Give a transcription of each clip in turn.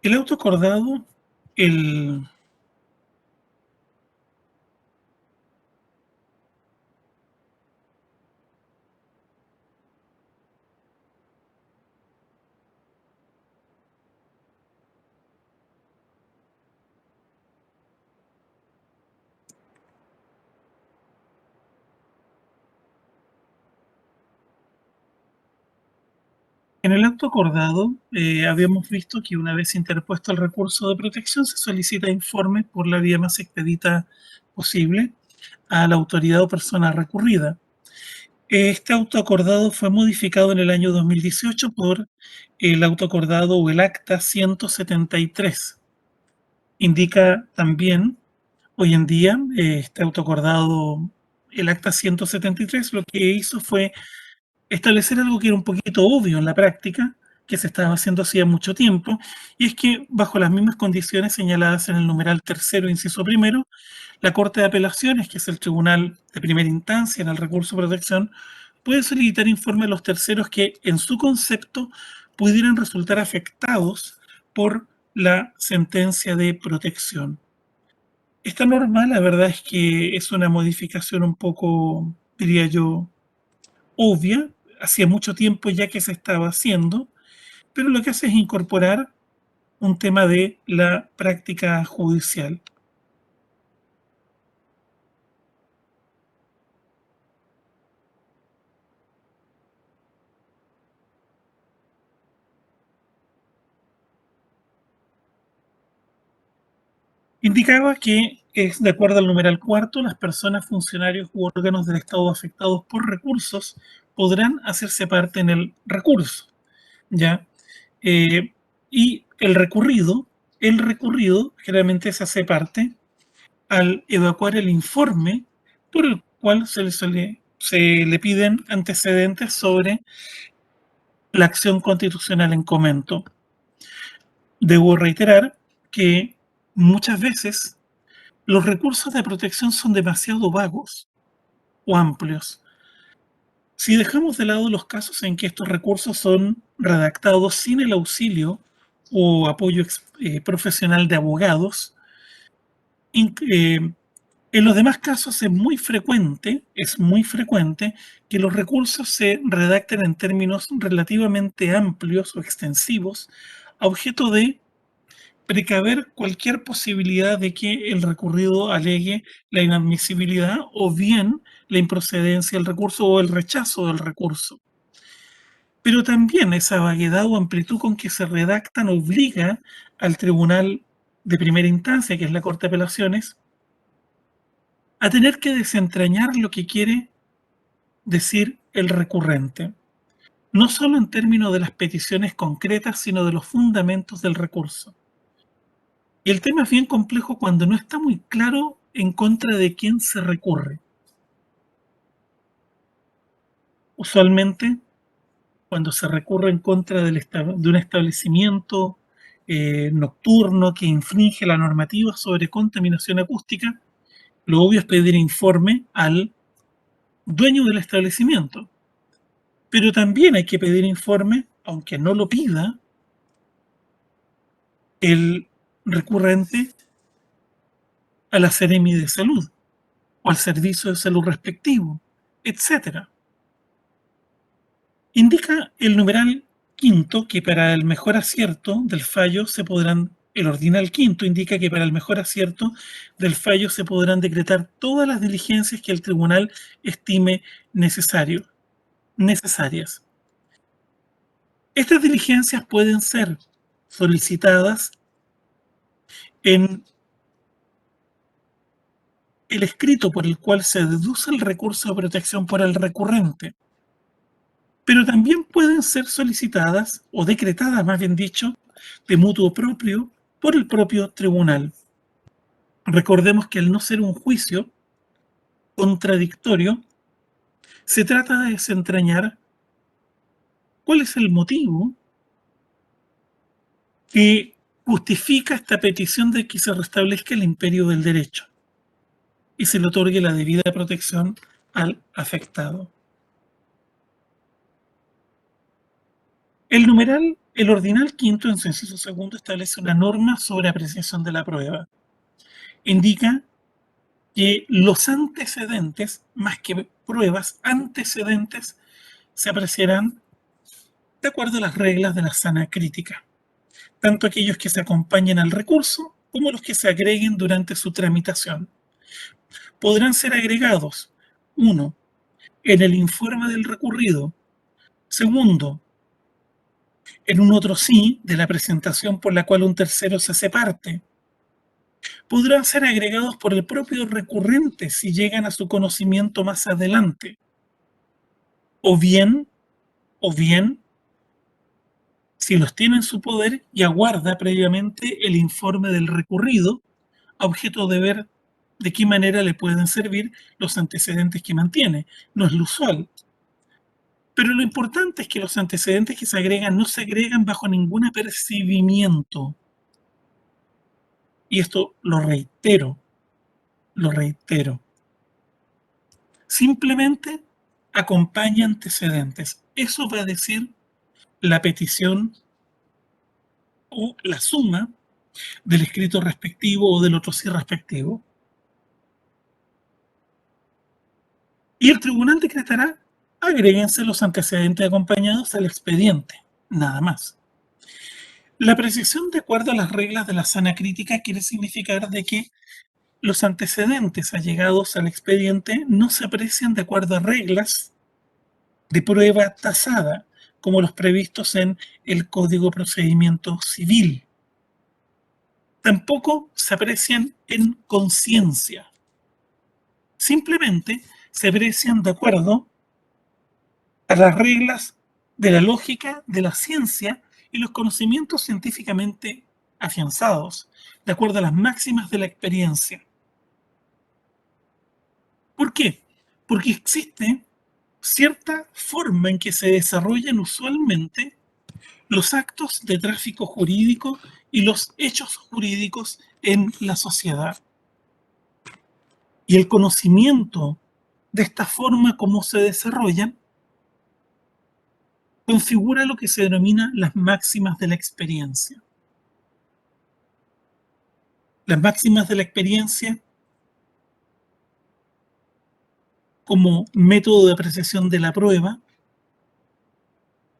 El auto acordado, el en el auto acordado, habíamos visto que una vez interpuesto el recurso de protección, se solicita informe por la vía más expedita posible a la autoridad o persona recurrida. Este auto acordado fue modificado en el año 2018 por el auto acordado o el Acta 173. Indica también, hoy en día, este auto acordado, el Acta 173, lo que hizo fue establecer algo que era un poquito obvio en la práctica, que se estaba haciendo hacía mucho tiempo, y es que bajo las mismas condiciones señaladas en el numeral tercero, inciso primero, la Corte de Apelaciones, que es el tribunal de primera instancia en el recurso de protección, puede solicitar informe a los terceros que, en su concepto, pudieran resultar afectados por la sentencia de protección. Esta norma, la verdad es que es una modificación un poco, diría yo, obvia, hacía mucho tiempo ya que se estaba haciendo, pero lo que hace es incorporar un tema de la práctica judicial. Indicaba que es de acuerdo al numeral cuarto, las personas, funcionarios u órganos del Estado afectados por recursos podrán hacerse parte en el recurso, ¿ya? Eh, y el recurrido generalmente se hace parte al evacuar el informe por el cual se le piden antecedentes sobre la acción constitucional en comento. Debo reiterar que muchas veces los recursos de protección son demasiado vagos o amplios. Si dejamos de lado los casos en que estos recursos son redactados sin el auxilio o apoyo profesional de abogados, en los demás casos es muy frecuente que los recursos se redacten en términos relativamente amplios o extensivos a objeto de precaver cualquier posibilidad de que el recurrido alegue la inadmisibilidad o bien la improcedencia del recurso o el rechazo del recurso. Pero también esa vaguedad o amplitud con que se redactan obliga al tribunal de primera instancia, que es la Corte de Apelaciones, a tener que desentrañar lo que quiere decir el recurrente, no solo en términos de las peticiones concretas, sino de los fundamentos del recurso. Y el tema es bien complejo cuando no está muy claro en contra de quién se recurre. Usualmente, cuando se recurre en contra de un establecimiento nocturno que infringe la normativa sobre contaminación acústica, lo obvio es pedir informe al dueño del establecimiento. Pero también hay que pedir informe, aunque no lo pida el recurrente, a la Seremi de Salud o al servicio de salud respectivo, etcétera. Indica el numeral quinto que para el mejor acierto del fallo se podrán, el ordinal quinto indica que para el mejor acierto del fallo se podrán decretar todas las diligencias que el tribunal estime necesarias. Estas diligencias pueden ser solicitadas en el escrito por el cual se deduce el recurso de protección por el recurrente, pero también pueden ser solicitadas o decretadas, más bien dicho, de mutuo propio por el propio tribunal. Recordemos que al no ser un juicio contradictorio, se trata de desentrañar cuál es el motivo que justifica esta petición de que se restablezca el imperio del derecho y se le otorgue la debida protección al afectado. El numeral El ordinal quinto en su inciso segundo establece una norma sobre apreciación de la prueba. Indica que los antecedentes, más que pruebas, antecedentes, se apreciarán de acuerdo a las reglas de la sana crítica, tanto aquellos que se acompañen al recurso como los que se agreguen durante su tramitación. Podrán ser agregados, uno, en el informe del recurrido, segundo, en un otro sí de la presentación por la cual un tercero se hace parte. Podrán ser agregados por el propio recurrente si llegan a su conocimiento más adelante. O bien, o bien, si los tiene en su poder y aguarda previamente el informe del recurrido, a objeto de ver de qué manera le pueden servir los antecedentes que mantiene. No es lo usual. Pero lo importante es que los antecedentes que se agregan no se agregan bajo ningún apercibimiento. Y esto lo reitero. Simplemente acompaña antecedentes. Eso va a decir la petición o la suma del escrito respectivo o del otro sí respectivo. Y el tribunal decretará, agréguense los antecedentes acompañados al expediente, nada más. La apreciación de acuerdo a las reglas de la sana crítica quiere significar de que los antecedentes allegados al expediente no se aprecian de acuerdo a reglas de prueba tasada, como los previstos en el Código de Procedimiento Civil. Tampoco se aprecian en conciencia. Simplemente se aprecian de acuerdo a las reglas de la lógica, de la ciencia y los conocimientos científicamente afianzados, de acuerdo a las máximas de la experiencia. ¿Por qué? Porque existe cierta forma en que se desarrollan usualmente los actos de tráfico jurídico y los hechos jurídicos en la sociedad. Y el conocimiento de esta forma como se desarrollan configura lo que se denomina las máximas de la experiencia. Las máximas de la experiencia como método de apreciación de la prueba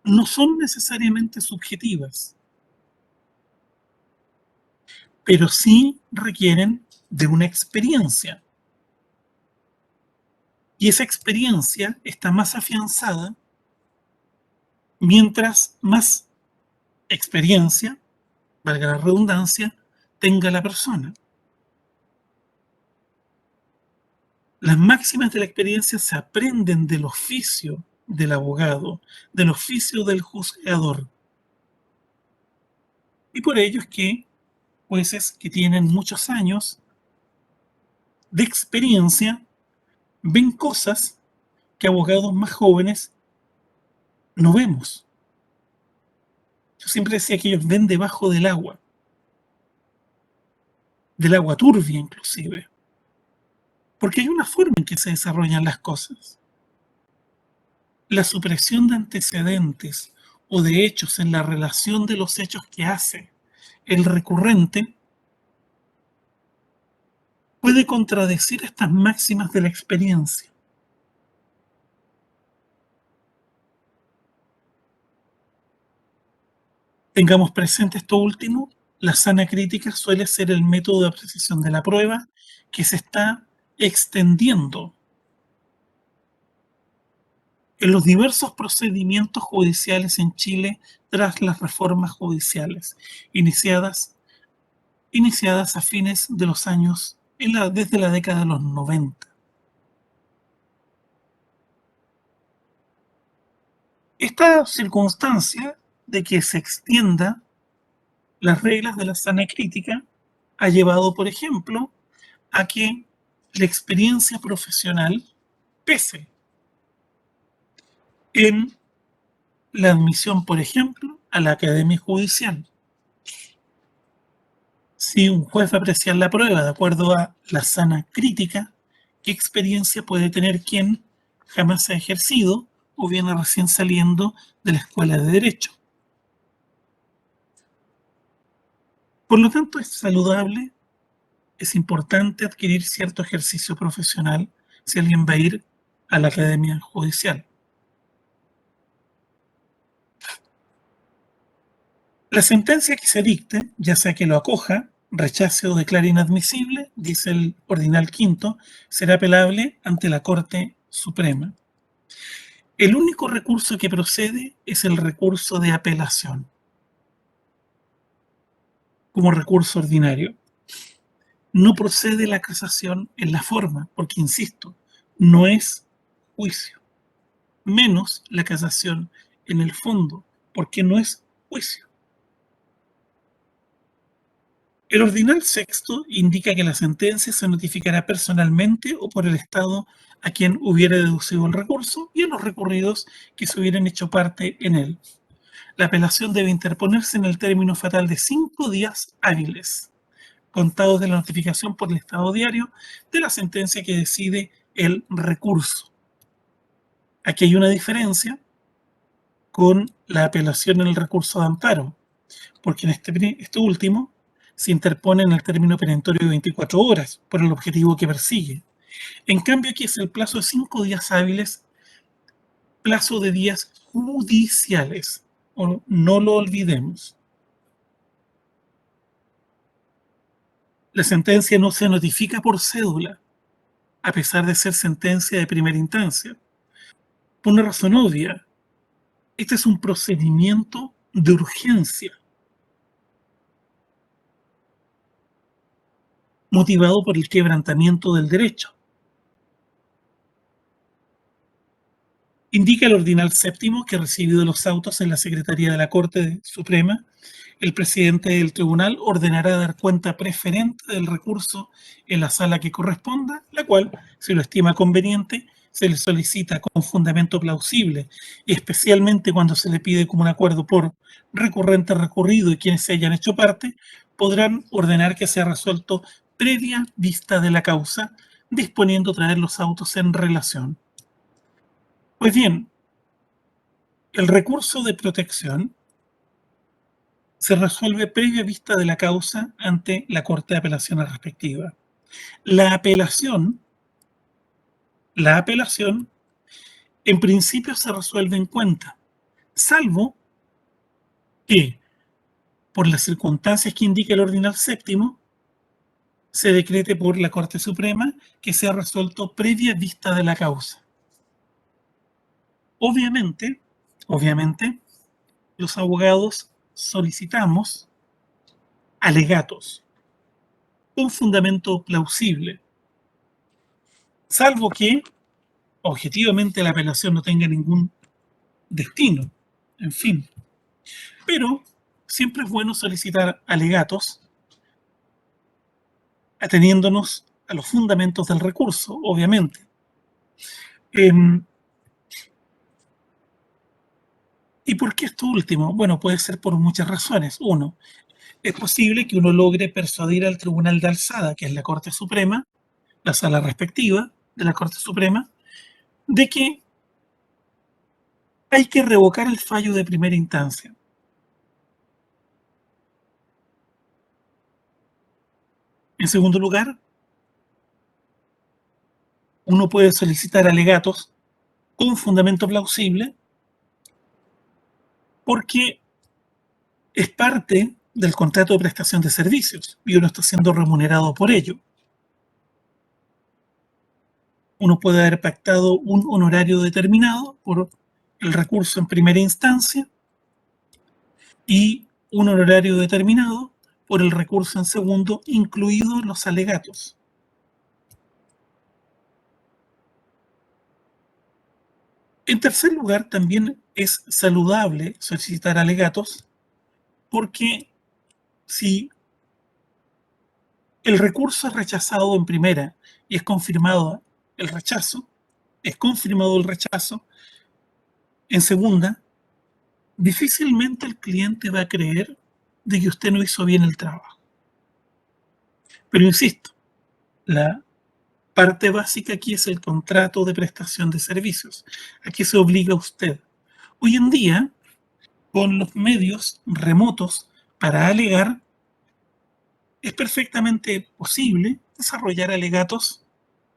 no son necesariamente subjetivas, pero sí requieren de una experiencia. Y esa experiencia está más afianzada mientras más experiencia, valga la redundancia, tenga la persona. Las máximas de la experiencia se aprenden del oficio del abogado, del oficio del juzgador. Y por ello es que jueces que tienen muchos años de experiencia ven cosas que abogados más jóvenes no vemos. Yo siempre decía que ellos ven debajo del agua turbia inclusive, porque hay una forma en que se desarrollan las cosas. La supresión de antecedentes o de hechos en la relación de los hechos que hace el recurrente puede contradecir estas máximas de la experiencia. Tengamos presente esto último, la sana crítica suele ser el método de apreciación de la prueba que se está extendiendo en los diversos procedimientos judiciales en Chile tras las reformas judiciales iniciadas, iniciadas a fines de los años, desde la década de los 90. Esta circunstancia de que se extienda las reglas de la sana crítica ha llevado, por ejemplo, a que la experiencia profesional pese en la admisión, por ejemplo, a la Academia Judicial. Si un juez va a apreciar la prueba de acuerdo a la sana crítica, ¿qué experiencia puede tener quien jamás ha ejercido o viene recién saliendo de la escuela de Derecho? Por lo tanto, es saludable, es importante adquirir cierto ejercicio profesional si alguien va a ir a la academia judicial. La sentencia que se dicte, ya sea que lo acoja, rechace o declare inadmisible, dice el ordinal quinto, será apelable ante la Corte Suprema. El único recurso que procede es el recurso de apelación como recurso ordinario. No procede la casación en la forma, porque, insisto, no es juicio, menos la casación en el fondo, porque no es juicio. El ordinal sexto indica que la sentencia se notificará personalmente o por el Estado a quien hubiera deducido el recurso y a los recurridos que se hubieran hecho parte en él. La apelación debe interponerse en el término fatal de 5 días hábiles, contados de la notificación por el Estado diario de la sentencia que decide el recurso. Aquí hay una diferencia con la apelación en el recurso de amparo, porque en este último se interpone en el término perentorio de 24 horas por el objetivo que persigue. En cambio, aquí es el plazo de 5 días hábiles, plazo de días judiciales. No lo olvidemos. La sentencia no se notifica por cédula, a pesar de ser sentencia de primera instancia. Por una razón obvia, este es un procedimiento de urgencia, motivado por el quebrantamiento del derecho. Indica el ordinal séptimo que recibido los autos en la Secretaría de la Corte Suprema, el presidente del tribunal ordenará dar cuenta preferente del recurso en la sala que corresponda, la cual, si lo estima conveniente, se le solicita con fundamento plausible y especialmente cuando se le pide como un acuerdo por recurrente recurrido y quienes se hayan hecho parte, podrán ordenar que sea resuelto previa vista de la causa, disponiendo traer los autos en relación. Pues bien, el recurso de protección se resuelve previa vista de la causa ante la Corte de Apelaciones respectiva. La apelación, la apelación, en principio se resuelve en cuenta, salvo que, por las circunstancias que indica el ordinal séptimo, se decrete por la Corte Suprema que sea resuelto previa vista de la causa. Obviamente, obviamente, los abogados solicitamos alegatos con fundamento plausible, salvo que objetivamente la apelación no tenga ningún destino, en fin. Pero siempre es bueno solicitar alegatos ateniéndonos a los fundamentos del recurso, obviamente. ¿Y por qué esto último? Bueno, puede ser por muchas razones. Uno, es posible que uno logre persuadir al Tribunal de Alzada, que es la Corte Suprema, la sala respectiva de la Corte Suprema, de que hay que revocar el fallo de primera instancia. En segundo lugar, uno puede solicitar alegatos con fundamento plausible porque es parte del contrato de prestación de servicios y uno está siendo remunerado por ello. Uno puede haber pactado un honorario determinado por el recurso en primera instancia y un honorario determinado por el recurso en segundo, incluidos los alegatos. En tercer lugar, también es saludable solicitar alegatos porque si el recurso es rechazado en primera y es confirmado el rechazo, es confirmado el rechazo, en segunda, difícilmente el cliente va a creer de que usted no hizo bien el trabajo. Pero insisto, la parte básica aquí es el contrato de prestación de servicios. Aquí se obliga a usted. Hoy en día, con los medios remotos para alegar, es perfectamente posible desarrollar alegatos.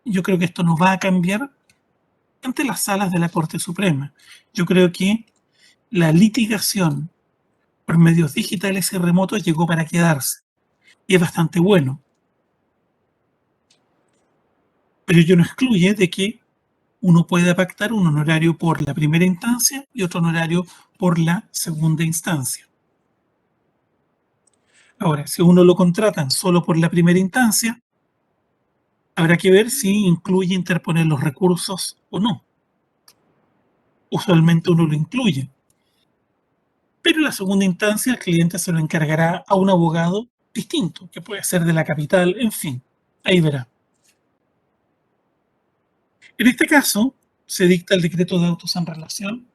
Yo creo que esto no va a cambiar ante las salas de la Corte Suprema. Yo creo que la litigación por medios digitales y remotos llegó para quedarse y es bastante bueno, pero ello no excluye de que uno pueda pactar un honorario por la primera instancia y otro honorario por la segunda instancia. Ahora, si uno lo contratan solo por la primera instancia, habrá que ver si incluye interponer los recursos o no. Usualmente uno lo incluye, pero en la segunda instancia el cliente se lo encargará a un abogado distinto, que puede ser de la capital, en fin, ahí verá. En este caso, se dicta el decreto de autos en relación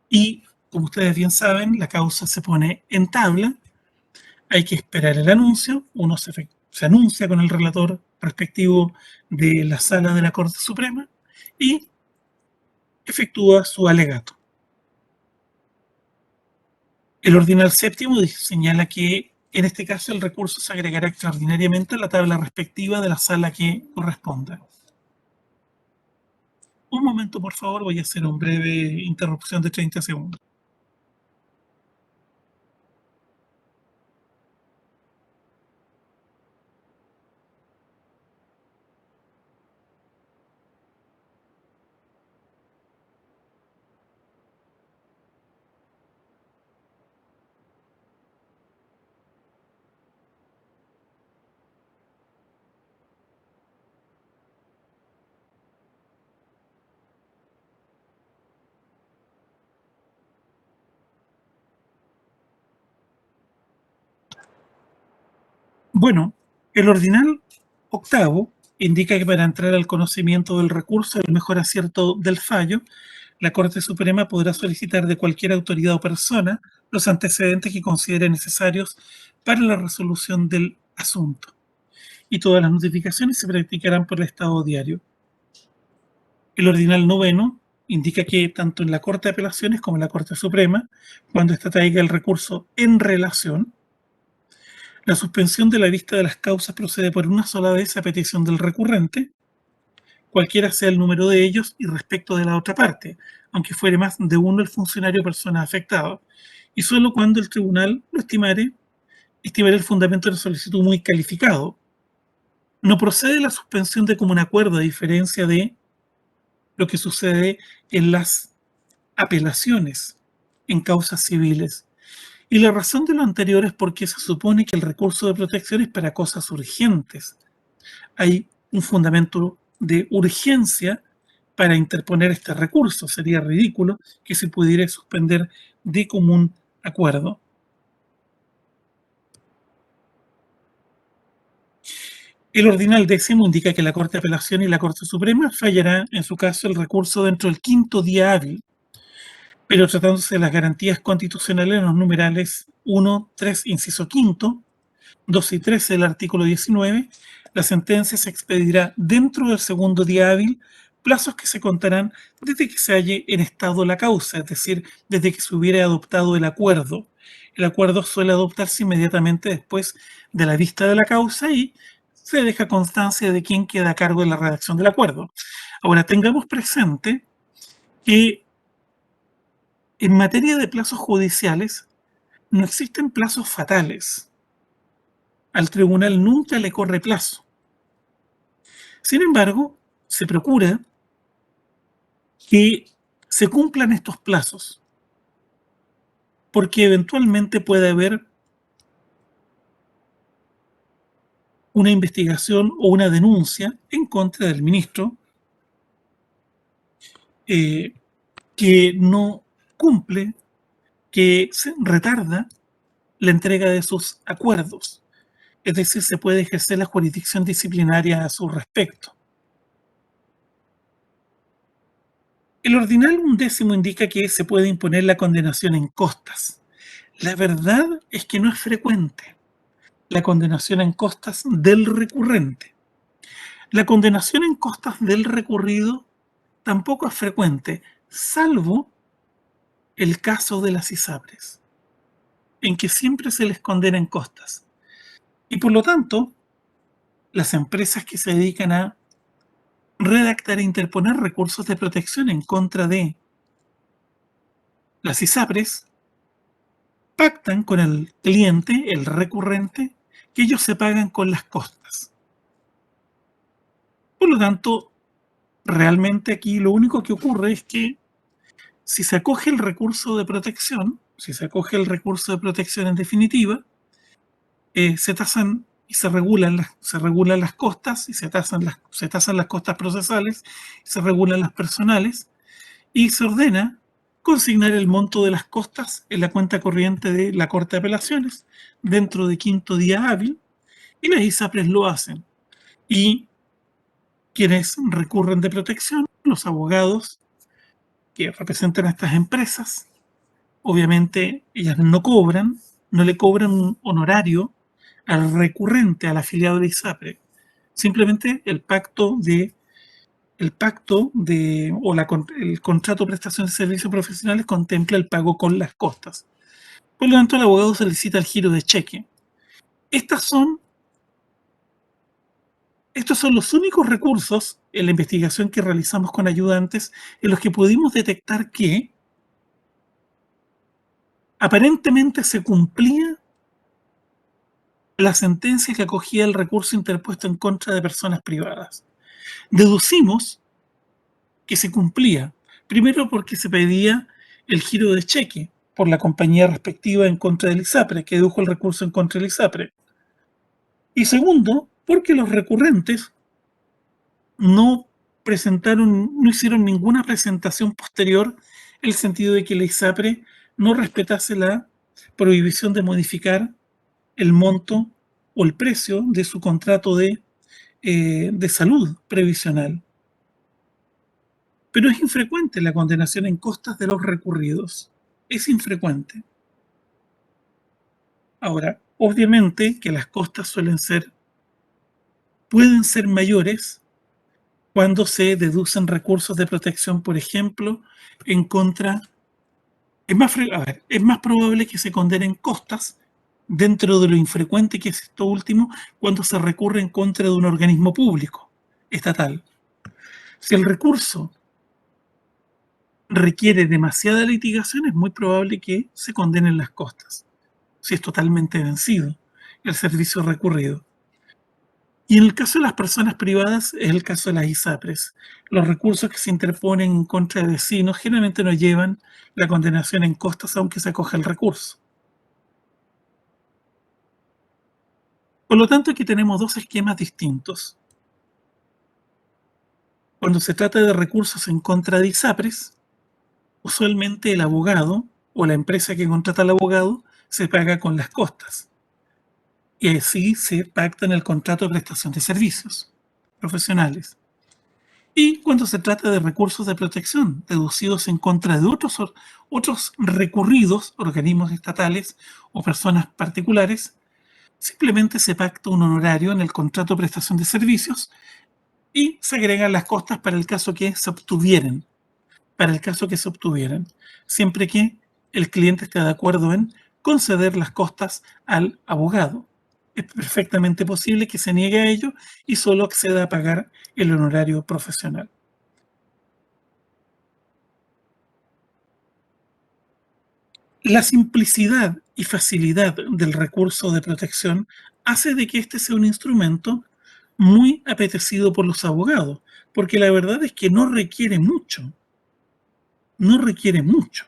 y, como ustedes bien saben, la causa se pone en tabla, hay que esperar el anuncio, uno se anuncia con el relator respectivo de la sala de la Corte Suprema y efectúa su alegato. El ordinal séptimo señala que en este caso el recurso se agregará extraordinariamente a la tabla respectiva de la sala que corresponda. Un momento, por favor, voy a hacer una breve interrupción de 30 segundos. Bueno, el ordinal octavo indica que para entrar al conocimiento del recurso, el mejor acierto del fallo, la Corte Suprema podrá solicitar de cualquier autoridad o persona los antecedentes que considere necesarios para la resolución del asunto. Y todas las notificaciones se practicarán por el Estado diario. El ordinal noveno indica que tanto en la Corte de Apelaciones como en la Corte Suprema, cuando ésta traiga el recurso en relación, la suspensión de la vista de las causas procede por una sola vez a petición del recurrente, cualquiera sea el número de ellos y respecto de la otra parte, aunque fuere más de uno el funcionario o persona afectado, y solo cuando el tribunal lo estimaré el fundamento de la solicitud muy calificado. No procede la suspensión de común acuerdo, a diferencia de lo que sucede en las apelaciones en causas civiles. Y la razón de lo anterior es porque se supone que el recurso de protección es para cosas urgentes. Hay un fundamento de urgencia para interponer este recurso. Sería ridículo que se pudiera suspender de común acuerdo. El ordinal décimo indica que la Corte de Apelación y la Corte Suprema fallará en su caso el recurso dentro del quinto día hábil, pero tratándose de las garantías constitucionales en los numerales 1, 3, inciso quinto, 2 y 13 del artículo 19, la sentencia se expedirá dentro del segundo día hábil, plazos que se contarán desde que se halle en estado la causa, es decir, desde que se hubiera adoptado el acuerdo. El acuerdo suele adoptarse inmediatamente después de la vista de la causa y se deja constancia de quién queda a cargo de la redacción del acuerdo. Ahora, tengamos presente que en materia de plazos judiciales no existen plazos fatales. Al tribunal nunca le corre plazo. Sin embargo, se procura que se cumplan estos plazos, porque eventualmente puede haber una investigación o una denuncia en contra del ministro eh, que no cumple, que se retarda la entrega de sus acuerdos. Es decir, se puede ejercer la jurisdicción disciplinaria a su respecto. El ordinal undécimo indica que se puede imponer la condenación en costas. La verdad es que no es frecuente la condenación en costas del recurrente. La condenación en costas del recurrido tampoco es frecuente, salvo el caso de las ISAPRES. en que siempre se les condena en costas. Y por lo tanto, las empresas que se dedican a redactar e interponer recursos de protección en contra de las ISAPRES pactan con el cliente, el recurrente, que ellos se pagan con las costas. Por lo tanto, realmente aquí lo único que ocurre es que si se acoge el recurso de protección, si se acoge el recurso de protección en definitiva, se tasan y se regulan las costas y se tasan las costas procesales, se regulan las personales y se ordena consignar el monto de las costas en la cuenta corriente de la Corte de Apelaciones dentro de quinto día hábil y las ISAPRES lo hacen. Y quienes recurren de protección, los abogados que representan a estas empresas, obviamente ellas no cobran, no le cobran un honorario al recurrente, al afiliado de ISAPRE. Simplemente el contrato de prestación de servicios profesionales contempla el pago con las costas. Por lo tanto, el abogado solicita el giro de cheque. Estas son, estos son los únicos recursos en la investigación que realizamos con ayudantes en los que pudimos detectar que aparentemente se cumplía la sentencia que acogía el recurso interpuesto en contra de personas privadas. Deducimos que se cumplía, primero porque se pedía el giro de cheque por la compañía respectiva en contra del ISAPRE, que dedujo el recurso en contra del ISAPRE. Y segundo, porque los recurrentes no no hicieron ninguna presentación posterior en el sentido de que la ISAPRE no respetase la prohibición de modificar el monto o el precio de su contrato de salud previsional. Pero es infrecuente la condenación en costas de los recurridos. Es infrecuente. Ahora, obviamente que las costas pueden ser mayores cuando se deducen recursos de protección, por ejemplo, en contra. Es más probable que se condenen costas dentro de lo infrecuente que es esto último cuando se recurre en contra de un organismo público, estatal. Si el recurso requiere demasiada litigación, es muy probable que se condenen las costas, si es totalmente vencido el servicio recurrido. Y en el caso de las personas privadas, es el caso de las ISAPRES. Los recursos que se interponen en contra de vecinos generalmente no llevan la condenación en costas, aunque se acoja el recurso. Por lo tanto, aquí tenemos dos esquemas distintos. Cuando se trata de recursos en contra de ISAPRES, usualmente el abogado o la empresa que contrata al abogado se paga con las costas. Y así se pacta en el contrato de prestación de servicios profesionales. Y cuando se trata de recursos de protección deducidos en contra de otros recurridos, organismos estatales o personas particulares, simplemente se pacta un honorario en el contrato de prestación de servicios y se agregan las costas para el caso que se obtuvieran, siempre que el cliente esté de acuerdo en conceder las costas al abogado. Es perfectamente posible que se niegue a ello y solo acceda a pagar el honorario profesional. La simplicidad y facilidad del recurso de protección hace de que este sea un instrumento muy apetecido por los abogados, porque la verdad es que no requiere mucho, no requiere mucho.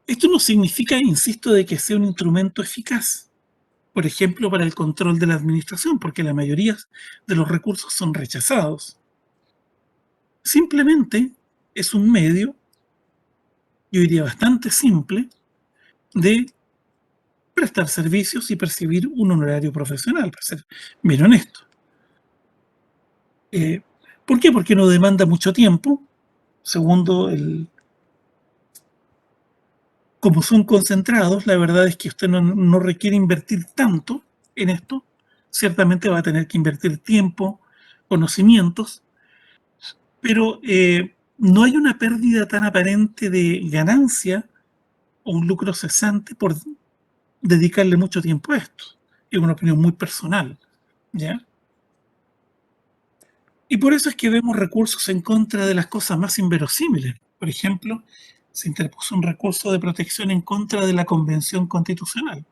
Esto no significa, insisto, de que sea un instrumento eficaz, por ejemplo, para el control de la administración, porque la mayoría de los recursos son rechazados. Simplemente es un medio, yo diría bastante simple, de prestar servicios y percibir un honorario profesional, para ser bien honesto. Eh, ¿Por qué? Porque no demanda mucho tiempo. Segundo, como son concentrados, la verdad es que usted no requiere invertir tanto en esto. Ciertamente va a tener que invertir tiempo, conocimientos, pero no hay una pérdida tan aparente de ganancia o un lucro cesante por dedicarle mucho tiempo a esto. Es una opinión muy personal, ¿ya? Y por eso es que vemos recursos en contra de las cosas más inverosímiles. Por ejemplo, se interpuso un recurso de protección en contra de la Convención Constitucional.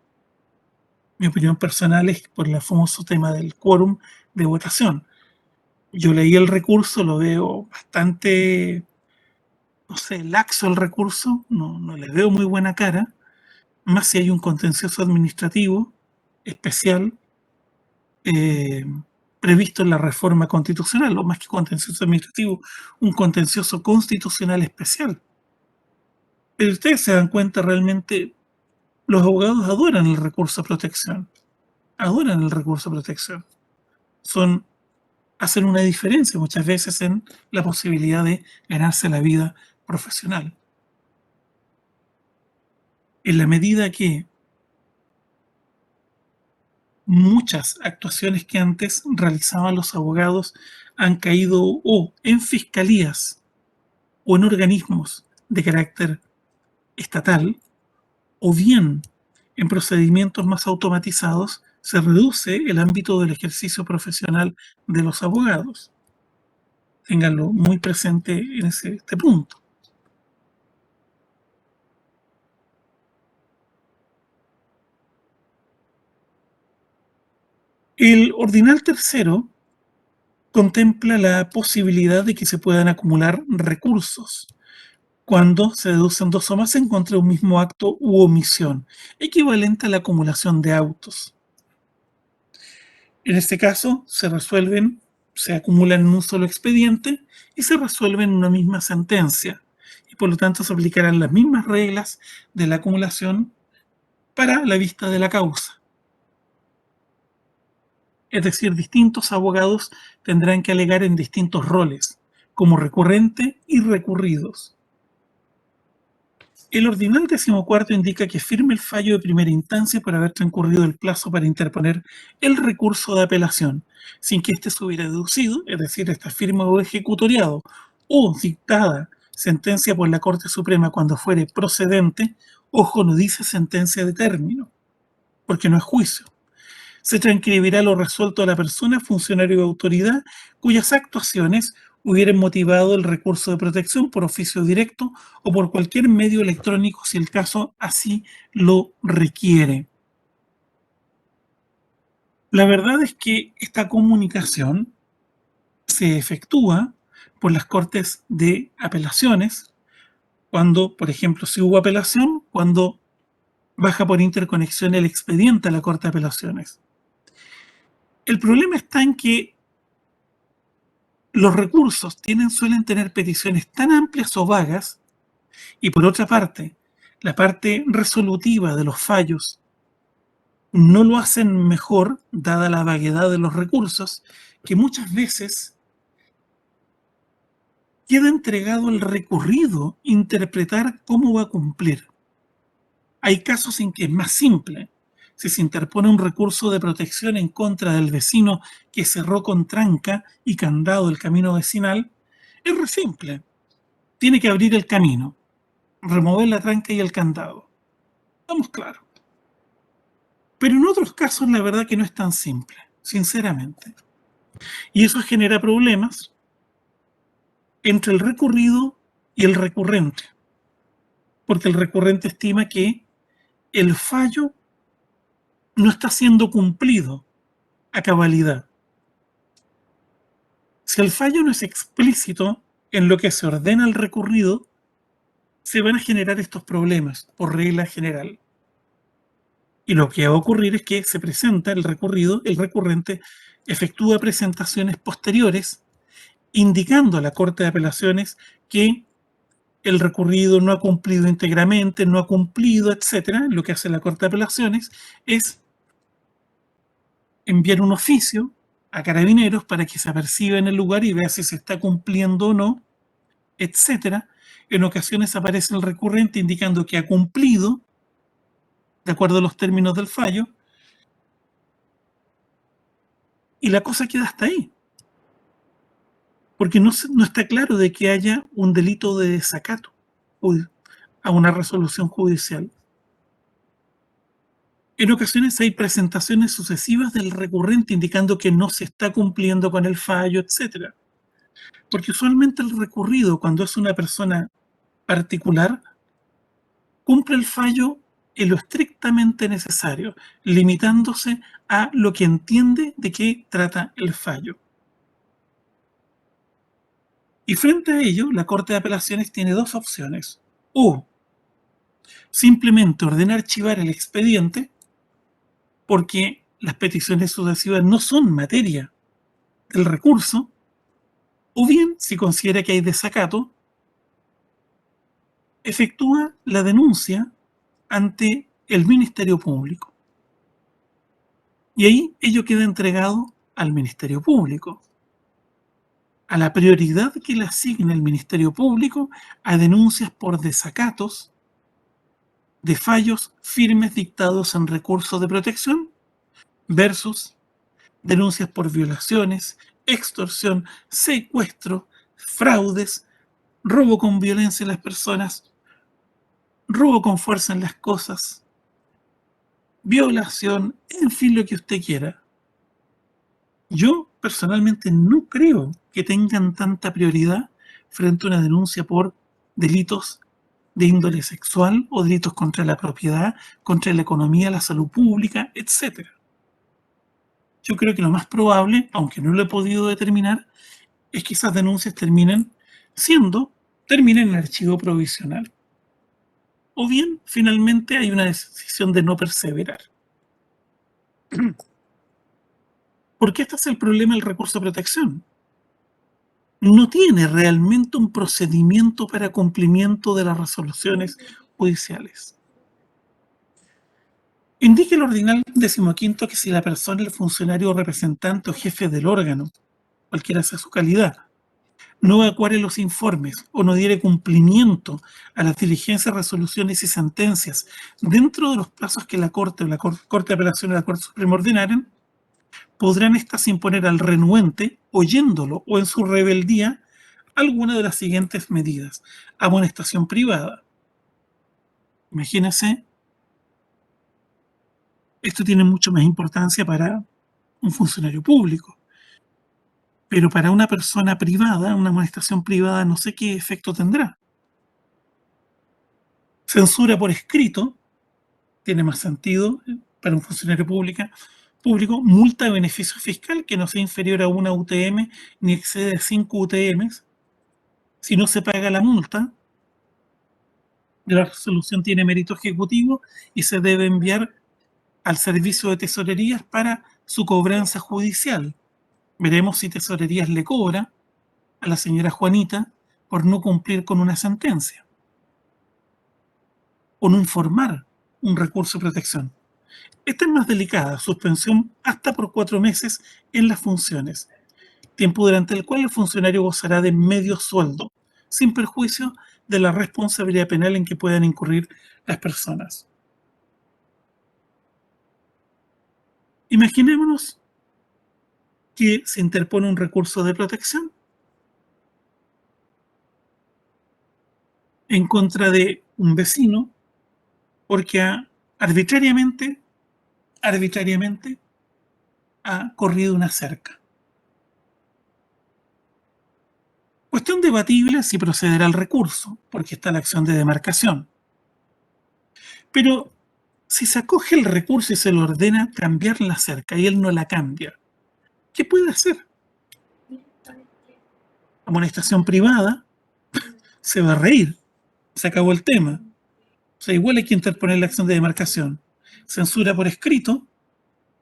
Mi opinión personal es por el famoso tema del quórum de votación. Yo leí el recurso, lo veo bastante, no sé, laxo el recurso, no le veo muy buena cara, más si hay un contencioso administrativo especial eh, previsto en la reforma constitucional, o más que contencioso administrativo, un contencioso constitucional especial. Pero ustedes se dan cuenta realmente, los abogados adoran el recurso de protección, adoran el recurso de protección. Son, hacen una diferencia muchas veces en la posibilidad de ganarse la vida profesional. En la medida que muchas actuaciones que antes realizaban los abogados han caído o en fiscalías o en organismos de carácter estatal, o bien en procedimientos más automatizados, se reduce el ámbito del ejercicio profesional de los abogados. Ténganlo muy presente en este punto. El ordinal tercero contempla la posibilidad de que se puedan acumular recursos cuando se deducen dos o más en contra de un mismo acto u omisión, equivalente a la acumulación de autos. En este caso, se acumulan en un solo expediente y se resuelven en una misma sentencia. Y por lo tanto se aplicarán las mismas reglas de la acumulación para la vista de la causa. Es decir, distintos abogados tendrán que alegar en distintos roles, como recurrente y recurridos. El ordinal 14º indica que firme el fallo de primera instancia por haber transcurrido el plazo para interponer el recurso de apelación, sin que éste se hubiera deducido, es decir, esta firma o ejecutoriado, o dictada sentencia por la Corte Suprema cuando fuere procedente, ojo, no dice sentencia de término, porque no es juicio. Se transcribirá lo resuelto a la persona, funcionario o autoridad cuyas actuaciones hubieran motivado el recurso de protección por oficio directo o por cualquier medio electrónico si el caso así lo requiere. La verdad es que esta comunicación se efectúa por las cortes de apelaciones cuando, por ejemplo, si hubo apelación, cuando baja por interconexión el expediente a la Corte de Apelaciones. El problema está en que los recursos suelen tener peticiones tan amplias o vagas, y por otra parte, la parte resolutiva de los fallos no lo hacen mejor, dada la vaguedad de los recursos, que muchas veces queda entregado al recurrido interpretar cómo va a cumplir. Hay casos en que es más simple. Si se interpone un recurso de protección en contra del vecino que cerró con tranca y candado el camino vecinal, es re simple. Tiene que abrir el camino, remover la tranca y el candado. Estamos claros. Pero en otros casos la verdad que no es tan simple, sinceramente. Y eso genera problemas entre el recurrido y el recurrente, porque el recurrente estima que el fallo no está siendo cumplido a cabalidad. Si el fallo no es explícito en lo que se ordena al recurrido, se van a generar estos problemas por regla general. Y lo que va a ocurrir es que se presenta el recurrido, el recurrente efectúa presentaciones posteriores indicando a la Corte de Apelaciones que el recurrido no ha cumplido íntegramente, no ha cumplido, etcétera. Lo que hace la Corte de Apelaciones es enviar un oficio a carabineros para que se aperciba en el lugar y vea si se está cumpliendo o no, etcétera. En ocasiones aparece el recurrente indicando que ha cumplido, de acuerdo a los términos del fallo, y la cosa queda hasta ahí, porque no está claro de que haya un delito de desacato. a una resolución judicial. En ocasiones hay presentaciones sucesivas del recurrente indicando que no se está cumpliendo con el fallo, etcétera. Porque usualmente el recurrido, cuando es una persona particular, cumple el fallo en lo estrictamente necesario, limitándose a lo que entiende de qué trata el fallo. Y frente a ello, la Corte de Apelaciones tiene dos opciones. O simplemente ordena archivar el expediente porque las peticiones sucesivas no son materia del recurso, o bien, si considera que hay desacato, efectúa la denuncia ante el Ministerio Público. Y ahí ello queda entregado al Ministerio Público, a la prioridad que le asigna el Ministerio Público a denuncias por desacatos de fallos firmes dictados en recursos de protección versus denuncias por violaciones, extorsión, secuestro, fraudes, robo con violencia en las personas, robo con fuerza en las cosas, violación, en fin, lo que usted quiera. Yo personalmente no creo que tengan tanta prioridad frente a una denuncia por delitos de índole sexual o delitos contra la propiedad, contra la economía, la salud pública, etcétera. Yo creo que lo más probable, aunque no lo he podido determinar, es que esas denuncias terminen en archivo provisional. O bien, finalmente, hay una decisión de no perseverar. Porque este es el problema del recurso de protección. No tiene realmente un procedimiento para cumplimiento de las resoluciones judiciales. Indica el ordinal 15º que si la persona, el funcionario, representante o jefe del órgano, cualquiera sea su calidad, no evacuare los informes o no diere cumplimiento a las diligencias, resoluciones y sentencias dentro de los plazos que la Corte o la Corte de Apelaciones de la Corte Suprema ordinaren, podrán éstas imponer al renuente, oyéndolo o en su rebeldía, alguna de las siguientes medidas. Amonestación privada. Imagínense, esto tiene mucho más importancia para un funcionario público, pero para una persona privada, una amonestación privada, no sé qué efecto tendrá. Censura por escrito, tiene más sentido para un funcionario público, multa de beneficio fiscal que no sea inferior a una UTM ni excede 5 UTMs. Si no se paga la multa, la resolución tiene mérito ejecutivo y se debe enviar al servicio de tesorerías para su cobranza judicial. Veremos si tesorerías le cobra a la señora Juanita por no cumplir con una sentencia o no informar un recurso de protección. Esta es más delicada, suspensión hasta por 4 meses en las funciones, tiempo durante el cual el funcionario gozará de medio sueldo, sin perjuicio de la responsabilidad penal en que puedan incurrir las personas. Imaginémonos que se interpone un recurso de protección en contra de un vecino porque arbitrariamente ha corrido una cerca. Cuestión debatible si procederá al recurso, porque está la acción de demarcación. Pero si se acoge el recurso y se le ordena cambiar la cerca y él no la cambia, ¿qué puede hacer? Amonestación privada, se va a reír, se acabó el tema. O sea, igual hay que interponer la acción de demarcación. Censura por escrito,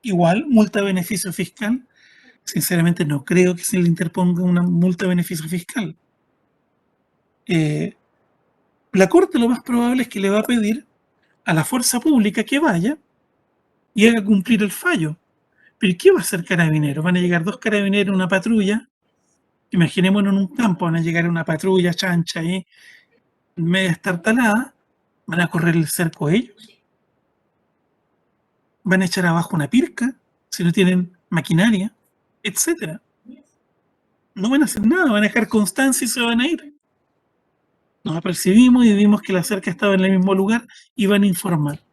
igual, multa de beneficio fiscal. Sinceramente no creo que se le interponga una multa de beneficio fiscal. La Corte lo más probable es que le va a pedir a la fuerza pública que vaya y haga cumplir el fallo. Pero ¿y qué va a hacer Carabineros? Van a llegar 2 carabineros en una patrulla. Imaginémonos en un campo, van a llegar una patrulla chancha ahí, media estartalada, van a correr el cerco ellos, van a echar abajo una pirca si no tienen maquinaria, etcétera. No van a hacer nada, van a dejar constancia y se van a ir. Nos apercibimos y vimos que la cerca estaba en el mismo lugar, iban a informar.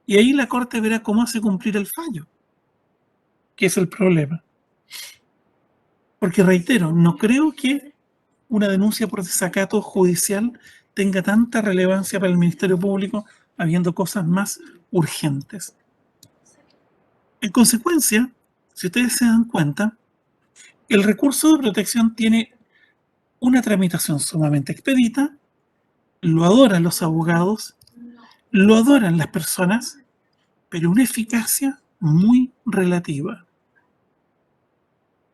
Y ahí la Corte verá cómo hace cumplir el fallo, que es el problema. Porque reitero, no creo que una denuncia por desacato judicial tenga tanta relevancia para el Ministerio Público, habiendo cosas más urgentes. En consecuencia, si ustedes se dan cuenta, el recurso de protección tiene una tramitación sumamente expedita, lo adoran los abogados, lo adoran las personas, pero una eficacia muy relativa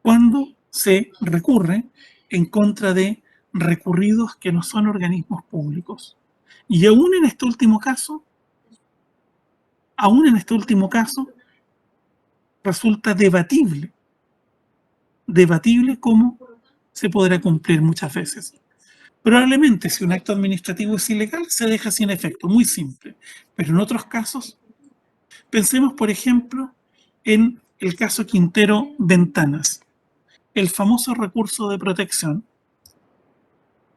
cuando se recurre en contra de recurridos que no son organismos públicos. Y aún en este último caso, resulta debatible cómo se podrá cumplir muchas veces. Probablemente si un acto administrativo es ilegal, se deja sin efecto, muy simple. Pero en otros casos, pensemos por ejemplo en el caso Quintero Ventanas, el famoso recurso de protección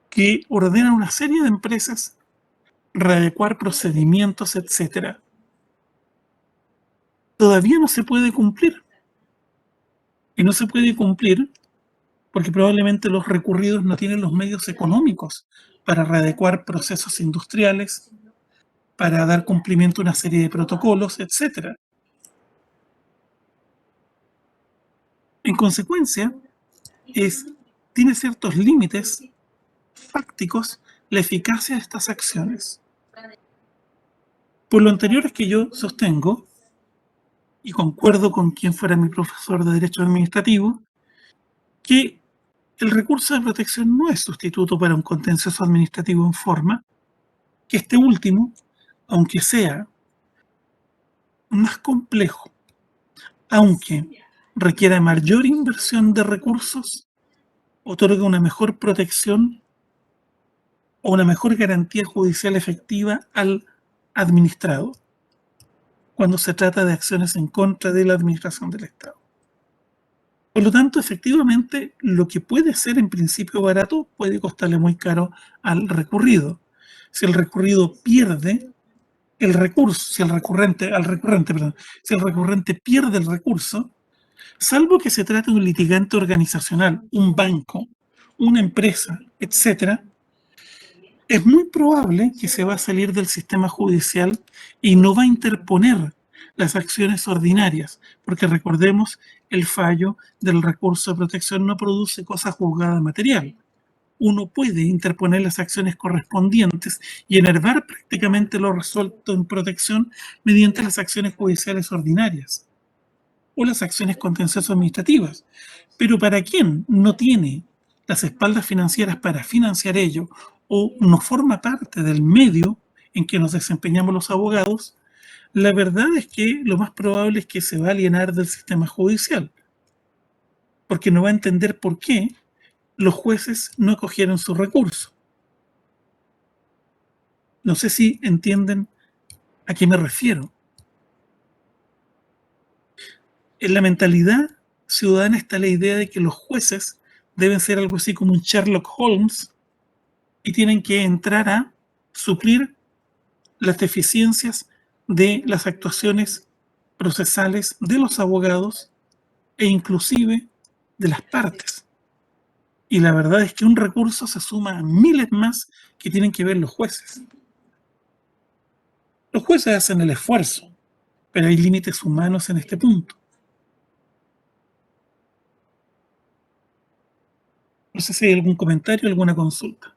que ordena a una serie de empresas readecuar procedimientos, etcétera. Todavía no se puede cumplir. Y no se puede cumplir porque probablemente los recurridos no tienen los medios económicos para readecuar procesos industriales, para dar cumplimiento a una serie de protocolos, etcétera. En consecuencia, es, tiene ciertos límites fácticos la eficacia de estas acciones. Por lo anterior es que yo sostengo, y concuerdo con quien fuera mi profesor de Derecho Administrativo, que el recurso de protección no es sustituto para un contencioso administrativo en forma, que este último, aunque sea más complejo, aunque requiera mayor inversión de recursos, otorga una mejor protección o una mejor garantía judicial efectiva al administrado cuando se trata de acciones en contra de la administración del Estado. Por lo tanto, efectivamente, lo que puede ser en principio barato puede costarle muy caro al recurrido. Si el recurrido pierde el recurso, si el recurrente, al recurrente, perdón, si el recurrente pierde el recurso, salvo que se trate de un litigante organizacional, un banco, una empresa, etcétera, es muy probable que se va a salir del sistema judicial y no va a interponer las acciones ordinarias, porque recordemos, el fallo del recurso de protección no produce cosa juzgada material. Uno puede interponer las acciones correspondientes y enervar prácticamente lo resuelto en protección mediante las acciones judiciales ordinarias o las acciones contenciosas administrativas. Pero para quien no tiene las espaldas financieras para financiar ello o no forma parte del medio en que nos desempeñamos los abogados, la verdad es que lo más probable es que se va a alienar del sistema judicial, porque no va a entender por qué los jueces no acogieron su recurso. No sé si entienden a qué me refiero. En la mentalidad ciudadana está la idea de que los jueces deben ser algo así como un Sherlock Holmes y tienen que entrar a suplir las deficiencias de las actuaciones procesales de los abogados e inclusive de las partes. Y la verdad es que un recurso se suma a miles más que tienen que ver los jueces. Los jueces hacen el esfuerzo, pero hay límites humanos en este punto. No sé si hay algún comentario, alguna consulta.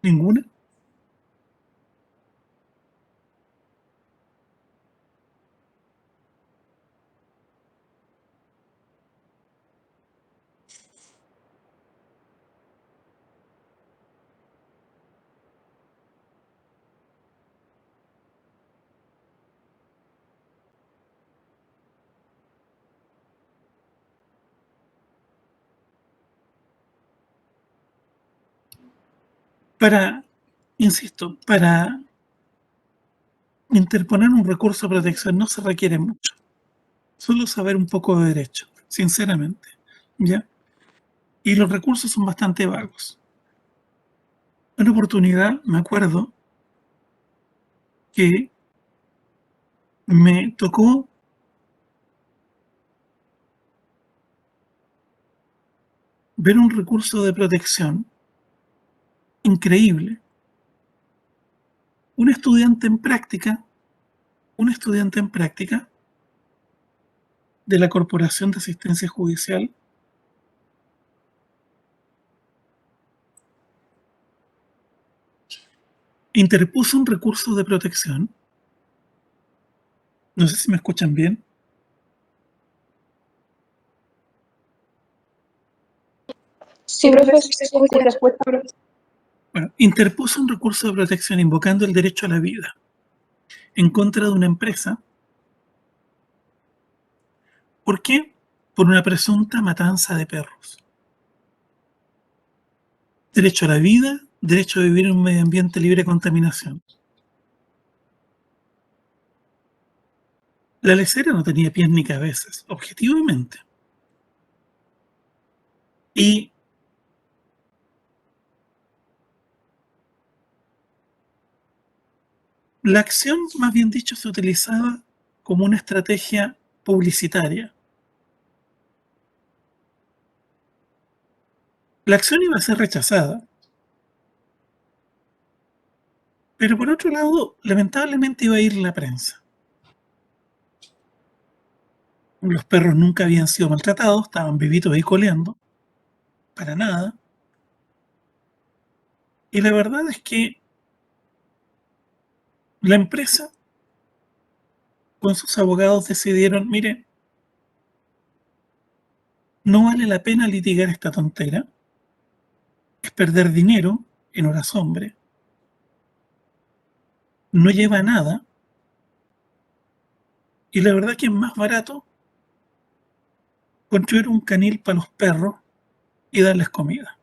¿Ninguna? Para, insisto, para interponer un recurso de protección no se requiere mucho, solo saber un poco de derecho, sinceramente, ¿ya? Y los recursos son bastante vagos. En una oportunidad me acuerdo que me tocó ver un recurso de protección increíble. Un estudiante en práctica, un estudiante en práctica de la Corporación de Asistencia Judicial interpuso un recurso de protección. No sé si me escuchan bien. Sí, profe, se escucha. Bueno, interpuso un recurso de protección invocando el derecho a la vida en contra de una empresa. ¿Por qué? Por una presunta matanza de perros. Derecho a la vida, derecho a vivir en un medio ambiente libre de contaminación. La lecera no tenía pies ni cabezas, objetivamente. Y la acción, más bien dicho, se utilizaba como una estrategia publicitaria. La acción iba a ser rechazada, pero por otro lado, lamentablemente iba a ir la prensa. Los perros nunca habían sido maltratados, estaban vivitos ahí coleando, para nada. Y la verdad es que la empresa con sus abogados decidieron, mire, no vale la pena litigar esta tontera, es perder dinero en horas hombre, no lleva a nada, y la verdad que es más barato construir un canil para los perros y darles comida.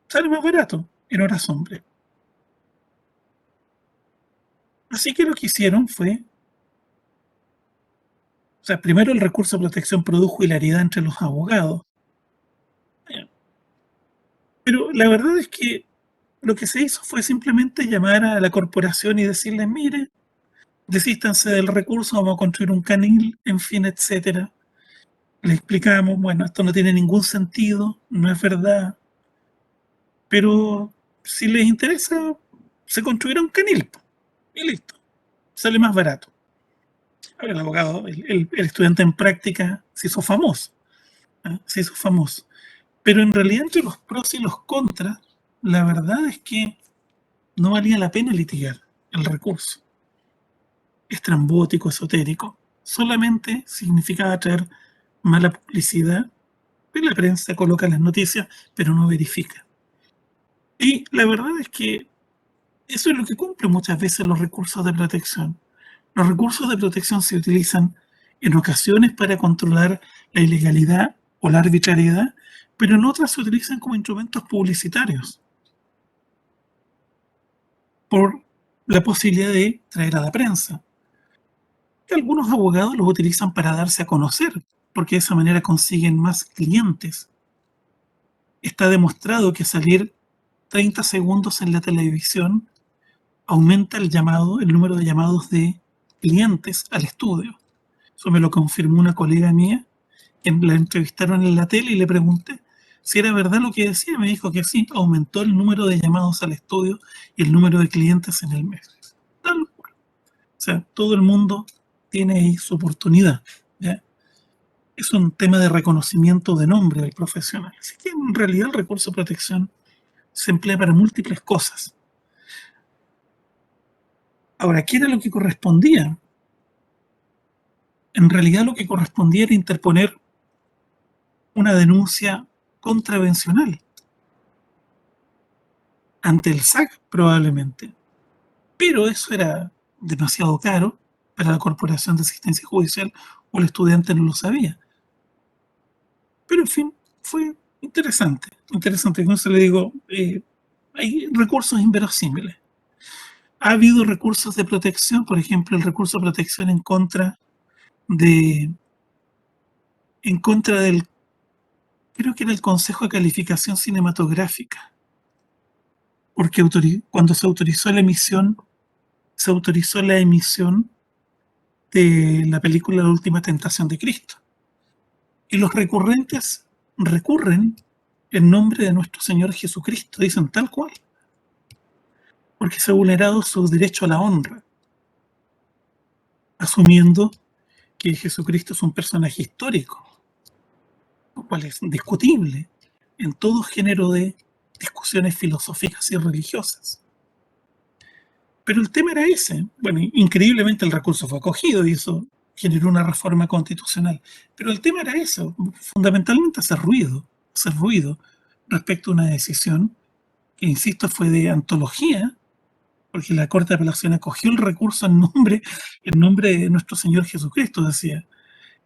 Sale más barato en horas hombre. Así que lo que hicieron fue, o sea, primero el recurso de protección produjo hilaridad entre los abogados. Pero la verdad es que lo que se hizo fue simplemente llamar a la corporación y decirles, mire, desístanse del recurso, vamos a construir un canil, en fin, etcétera. Le explicamos, bueno, esto no tiene ningún sentido, no es verdad, pero si les interesa, se construirá un canil y listo, sale más barato. Ahora el abogado, el estudiante en práctica se hizo famoso, ¿ah? Se hizo famoso. Pero en realidad entre los pros y los contras, la verdad es que no valía la pena litigar el recurso. Estrambótico, esotérico, solamente significaba traer mala publicidad. Y la prensa coloca las noticias, pero no verifica. Y la verdad es que eso es lo que cumplen muchas veces los recursos de protección. Los recursos de protección se utilizan en ocasiones para controlar la ilegalidad o la arbitrariedad, pero en otras se utilizan como instrumentos publicitarios por la posibilidad de traer a la prensa. Algunos abogados los utilizan para darse a conocer, porque de esa manera consiguen más clientes. Está demostrado que salir 30 segundos en la televisión aumenta el número de llamados de clientes al estudio. Eso me lo confirmó una colega mía, que la entrevistaron en la tele y le pregunté si era verdad lo que decía. Me dijo que sí, aumentó el número de llamados al estudio y el número de clientes en el mes. Tal cual. O sea, todo el mundo tiene ahí su oportunidad, ¿ya? Es un tema de reconocimiento de nombre del profesional. Así que en realidad el recurso de protección se emplea para múltiples cosas. Ahora, ¿qué era lo que correspondía? En realidad lo que correspondía era interponer una denuncia contravencional ante el SAC probablemente. Pero eso era demasiado caro para la Corporación de Asistencia Judicial o el estudiante no lo sabía. Pero en fin, fue interesante, interesante. Entonces le digo, hay recursos inverosímiles. Ha habido recursos de protección, por ejemplo, el recurso de protección de, en contra del, creo que era el Consejo de Calificación Cinematográfica, porque cuando se autorizó la emisión de la película La Última Tentación de Cristo. Y los recurrentes recurren en nombre de nuestro Señor Jesucristo, dicen tal cual, porque se ha vulnerado su derecho a la honra, asumiendo que Jesucristo es un personaje histórico, lo cual es discutible en todo género de discusiones filosóficas y religiosas. Pero el tema era ese. Bueno, increíblemente el recurso fue acogido y eso generó una reforma constitucional. Pero el tema era eso, fundamentalmente hacer ruido respecto a una decisión que, insisto, fue de antología, porque la Corte de Apelación acogió el recurso en nombre de nuestro Señor Jesucristo, decía,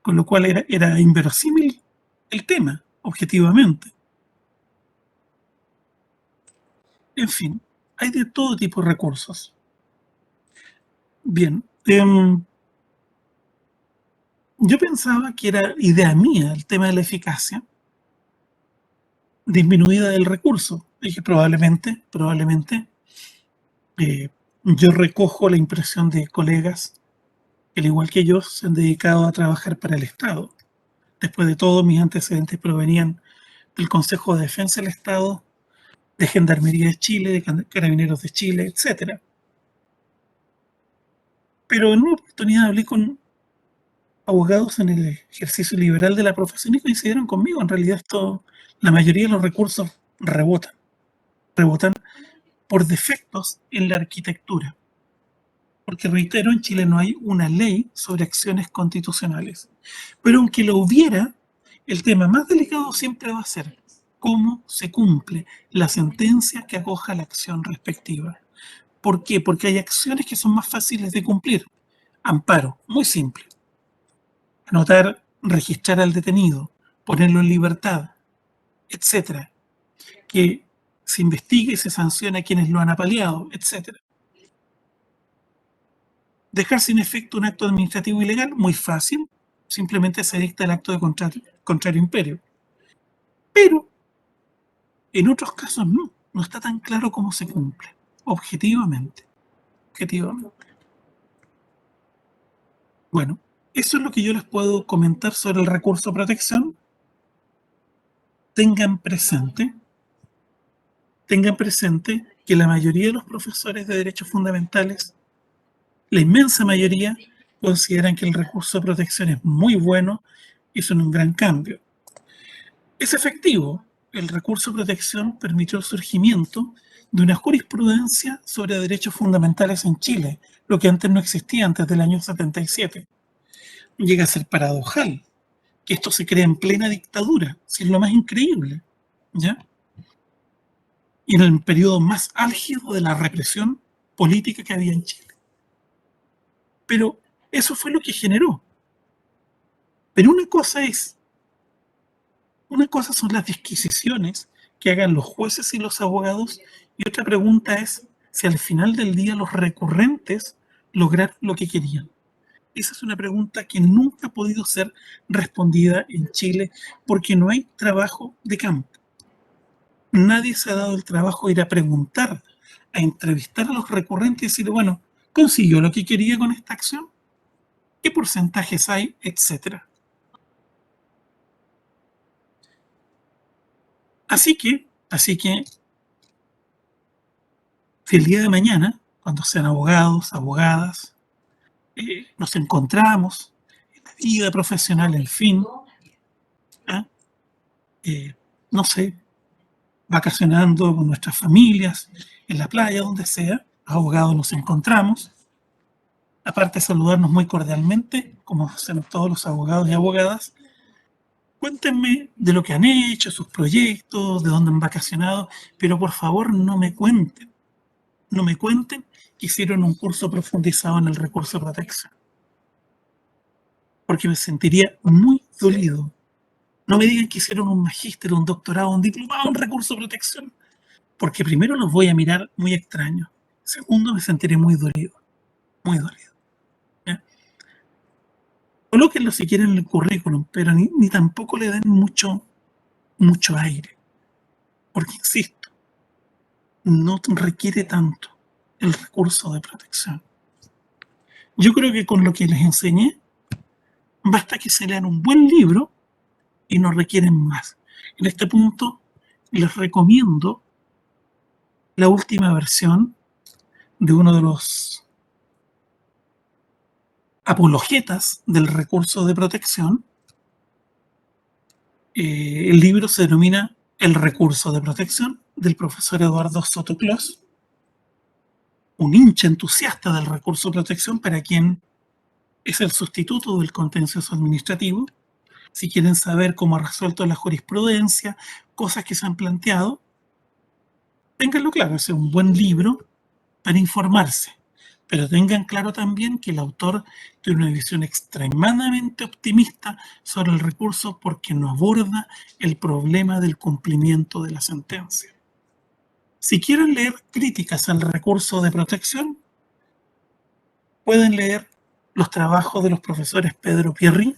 con lo cual era inverosímil el tema, objetivamente. En fin, hay de todo tipo de recursos. Bien, yo pensaba que era idea mía el tema de la eficacia disminuida del recurso. Dije, probablemente, eh, yo recojo la impresión de colegas que, al igual que yo, se han dedicado a trabajar para el Estado. Después de todo, mis antecedentes provenían del Consejo de Defensa del Estado, de Gendarmería de Chile, de Carabineros de Chile, etcétera. Pero en una oportunidad hablé con abogados en el ejercicio liberal de la profesión y coincidieron conmigo. En realidad, la mayoría de los recursos rebotan por defectos en la arquitectura. Porque, reitero, en Chile no hay una ley sobre acciones constitucionales. Pero aunque lo hubiera, el tema más delicado siempre va a ser cómo se cumple la sentencia que acoja la acción respectiva. ¿Por qué? Porque hay acciones que son más fáciles de cumplir. Amparo, muy simple. Anotar, registrar al detenido, ponerlo en libertad, etcétera. Que se investigue y se sancione a quienes lo han apaleado, etcétera. Dejar sin efecto un acto administrativo ilegal, muy fácil. Simplemente se dicta el acto de contrario imperio. Pero en otros casos no está tan claro cómo se cumple, objetivamente. Objetivamente. Bueno, eso es lo que yo les puedo comentar sobre el recurso de protección. Tengan presente, tengan presente que la mayoría de los profesores de derechos fundamentales, la inmensa mayoría, consideran que el recurso de protección es muy bueno y son un gran cambio. Es efectivo. El recurso de protección permitió el surgimiento de una jurisprudencia sobre derechos fundamentales en Chile, lo que antes no existía antes del año 77. Llega a ser paradojal que esto se crea en plena dictadura, si es lo más increíble, ¿ya? Y en el periodo más álgido de la represión política que había en Chile. Pero eso fue lo que generó. Pero una cosa son las disquisiciones que hagan los jueces y los abogados, y otra pregunta es si al final del día los recurrentes lograron lo que querían. Esa es una pregunta que nunca ha podido ser respondida en Chile porque no hay trabajo de campo. Nadie se ha dado el trabajo de ir a preguntar, a entrevistar a los recurrentes y decir, bueno, ¿consiguió lo que quería con esta acción? ¿Qué porcentajes hay? Etcétera. Así que, si el día de mañana, cuando sean abogados, abogadas, nos encontramos en la vida profesional, en fin, ¿ah? No sé, vacacionando con nuestras familias, en la playa, donde sea, abogados nos encontramos, aparte de saludarnos muy cordialmente, como hacen todos los abogados y abogadas, cuéntenme de lo que han hecho, sus proyectos, de dónde han vacacionado, pero por favor no me cuenten que hicieron un curso profundizado en el recurso de protección, porque me sentiría muy dolido. No me digan que hicieron un magíster, un doctorado, un diplomado en recurso de protección, Porque primero los voy a mirar muy extraños. Segundo, me sentiré muy dolido. Muy dolido. ¿Ya? Colóquenlo si quieren en el currículum, pero ni tampoco le den mucho aire. Porque, insisto, no requiere tanto el recurso de protección. Yo creo que con lo que les enseñé, basta que se lean un buen libro y no requieren más. En este punto, les recomiendo la última versión de uno de los apologetas del recurso de protección. El libro se denomina El recurso de protección, del profesor Eduardo Soto Clos, un hincha entusiasta del recurso de protección para quien es el sustituto del contencioso administrativo. Si quieren saber cómo ha resuelto la jurisprudencia, cosas que se han planteado, ténganlo claro, es un buen libro para informarse. Pero tengan claro también que el autor tiene una visión extremadamente optimista sobre el recurso porque no aborda el problema del cumplimiento de la sentencia. Si quieren leer críticas al recurso de protección, pueden leer los trabajos de los profesores Pedro Pierri,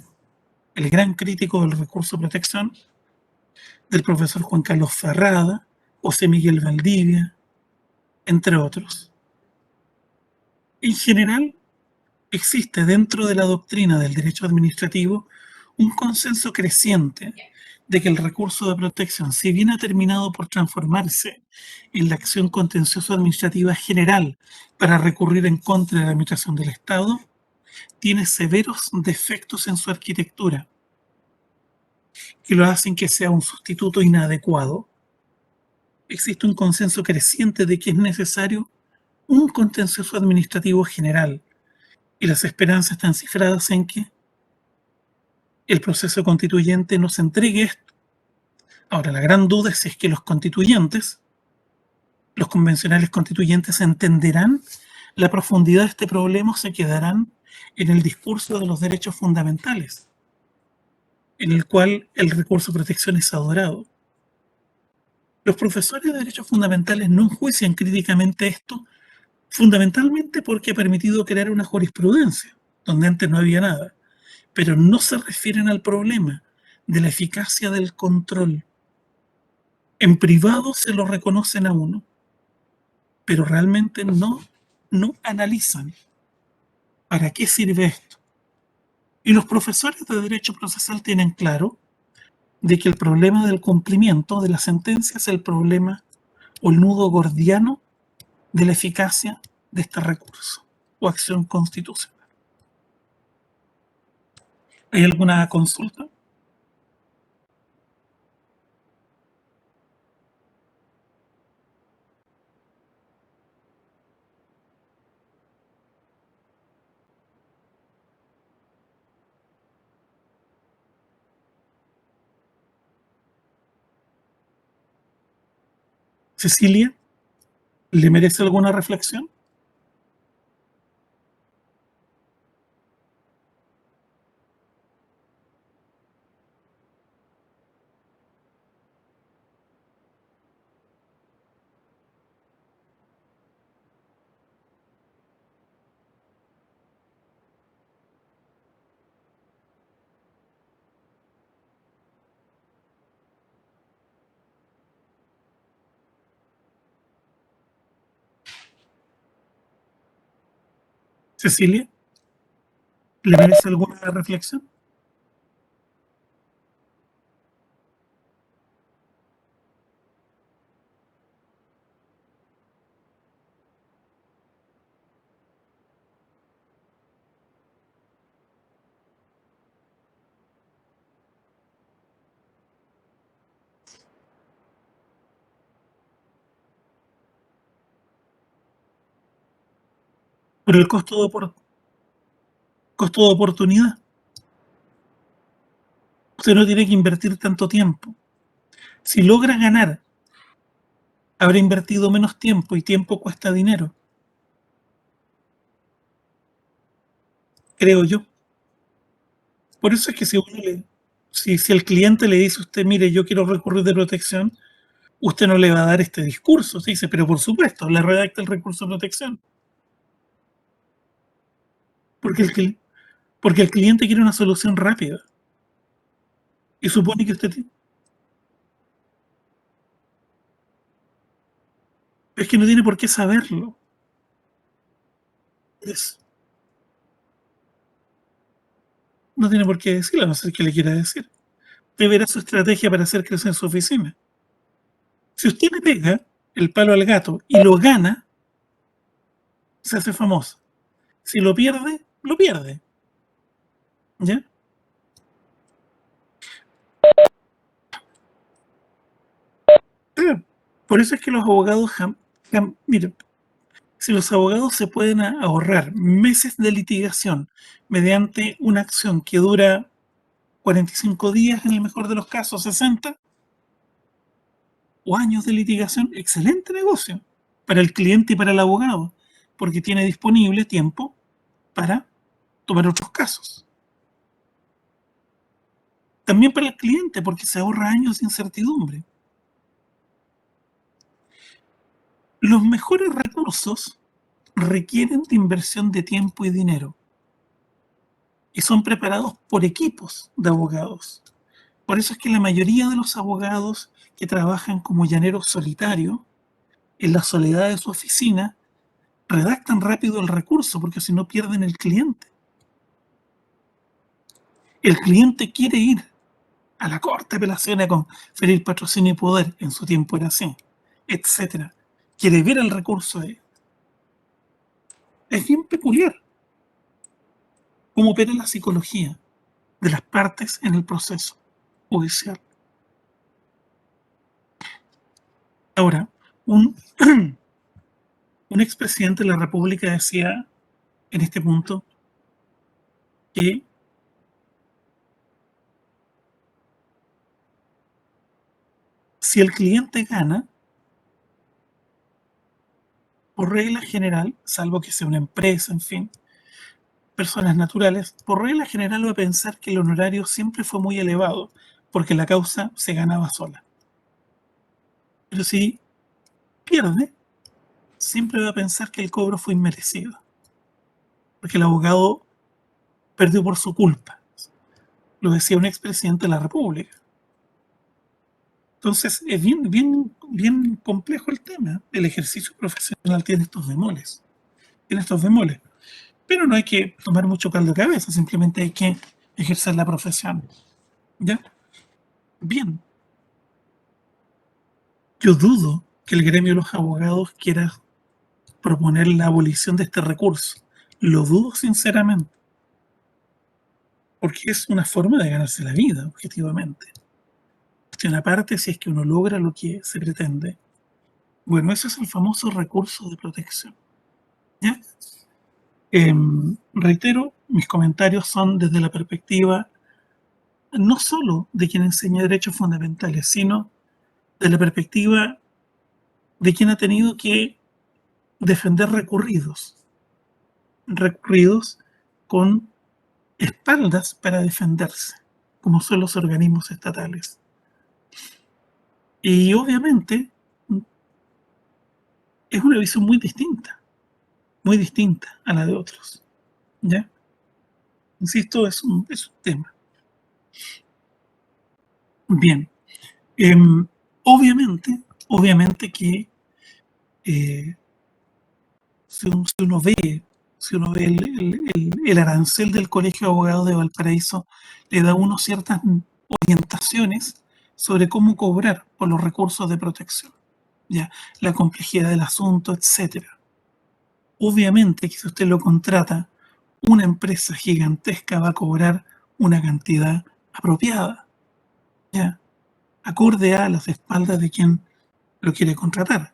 el gran crítico del recurso de protección, del profesor Juan Carlos Ferrada, José Miguel Valdivia, entre otros. En general, existe dentro de la doctrina del derecho administrativo un consenso creciente de que el recurso de protección, si bien ha terminado por transformarse en la acción contencioso administrativa general para recurrir en contra de la administración del Estado, tiene severos defectos en su arquitectura que lo hacen que sea un sustituto inadecuado. Existe un consenso creciente de que es necesario un contencioso administrativo general y las esperanzas están cifradas en que el proceso constituyente nos entregue esto. Ahora, la gran duda es si es que los constituyentes, los convencionales constituyentes, entenderán la profundidad de este problema o se quedarán en el discurso de los derechos fundamentales, en el cual el recurso de protección es adorado. Los profesores de derechos fundamentales no enjuician críticamente esto, fundamentalmente porque ha permitido crear una jurisprudencia, donde antes no había nada, pero no se refieren al problema de la eficacia del control. En privado se lo reconocen a uno, pero realmente no analizan para qué sirve esto. Y los profesores de derecho procesal tienen claro de que el problema del cumplimiento de la sentencia es el problema o el nudo gordiano de la eficacia de este recurso o acción constitucional. ¿Hay alguna consulta? Cecilia, ¿le merece alguna reflexión? Cecilia, ¿le merece alguna reflexión? Por el costo de oportunidad. Usted no tiene que invertir tanto tiempo. Si logra ganar, habrá invertido menos tiempo y tiempo cuesta dinero, creo yo. Por eso es que si el cliente le dice a usted, mire, yo quiero recurrir de protección, usted no le va a dar este discurso. Se dice, pero por supuesto, le redacta el recurso de protección. Porque el cliente quiere una solución rápida. Y supone que usted... Es que no tiene por qué saberlo. No tiene por qué decirlo, a no ser que le quiera decir. Usted verá su estrategia para hacer crecer su oficina. Si usted le pega el palo al gato y lo gana, se hace famoso. Si lo pierde, lo pierde. ¿Ya? Por eso es que los abogados, miren, si los abogados se pueden ahorrar meses de litigación mediante una acción que dura 45 días, en el mejor de los casos 60, o años de litigación, excelente negocio para el cliente y para el abogado, porque tiene disponible tiempo para tomar otros casos. También para el cliente, porque se ahorra años de incertidumbre. Los mejores recursos requieren de inversión de tiempo y dinero y son preparados por equipos de abogados. Por eso es que la mayoría de los abogados que trabajan como llaneros solitarios en la soledad de su oficina redactan rápido el recurso porque si no pierden el cliente. El cliente quiere ir a la corte de apelaciones a conferir patrocinio y poder, en su tiempo era así, etcétera. Quiere ver el recurso ahí. Es bien peculiar cómo opera la psicología de las partes en el proceso judicial. Ahora, un, un expresidente de la República decía en este punto que si el cliente gana, por regla general, salvo que sea una empresa, en fin, personas naturales, por regla general va a pensar que el honorario siempre fue muy elevado, porque la causa se ganaba sola. Pero si pierde, siempre va a pensar que el cobro fue inmerecido, porque el abogado perdió por su culpa. Lo decía un expresidente de la República. Entonces, es bien complejo el tema. El ejercicio profesional tiene estos bemoles. Tiene estos bemoles. Pero no hay que tomar mucho caldo de cabeza, simplemente hay que ejercer la profesión. ¿Ya? Bien. Yo dudo que el gremio de los abogados quiera proponer la abolición de este recurso. Lo dudo sinceramente. Porque es una forma de ganarse la vida, objetivamente. Cuestión aparte, si es que uno logra lo que se pretende. Bueno, ese es el famoso recurso de protección. ¿Ya? Reitero, mis comentarios son desde la perspectiva no solo de quien enseña derechos fundamentales, sino de la perspectiva de quien ha tenido que defender recurridos con espaldas para defenderse, como son los organismos estatales. Y obviamente es una visión muy distinta a la de otros. ¿Ya? Insisto, es un tema. Bien. Obviamente que si uno ve el arancel del Colegio de Abogados de Valparaíso, le da a uno ciertas orientaciones sobre cómo cobrar por los recursos de protección, ya, la complejidad del asunto, etcétera. Obviamente que si usted lo contrata, una empresa gigantesca va a cobrar una cantidad apropiada, ya, acorde a las espaldas de quien lo quiere contratar.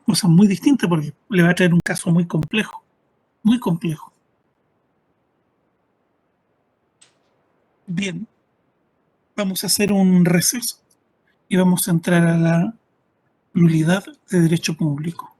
Cosa muy distinta porque le va a traer un caso muy complejo, muy complejo. Bien, vamos a hacer un receso y vamos a entrar a la nulidad de derecho público.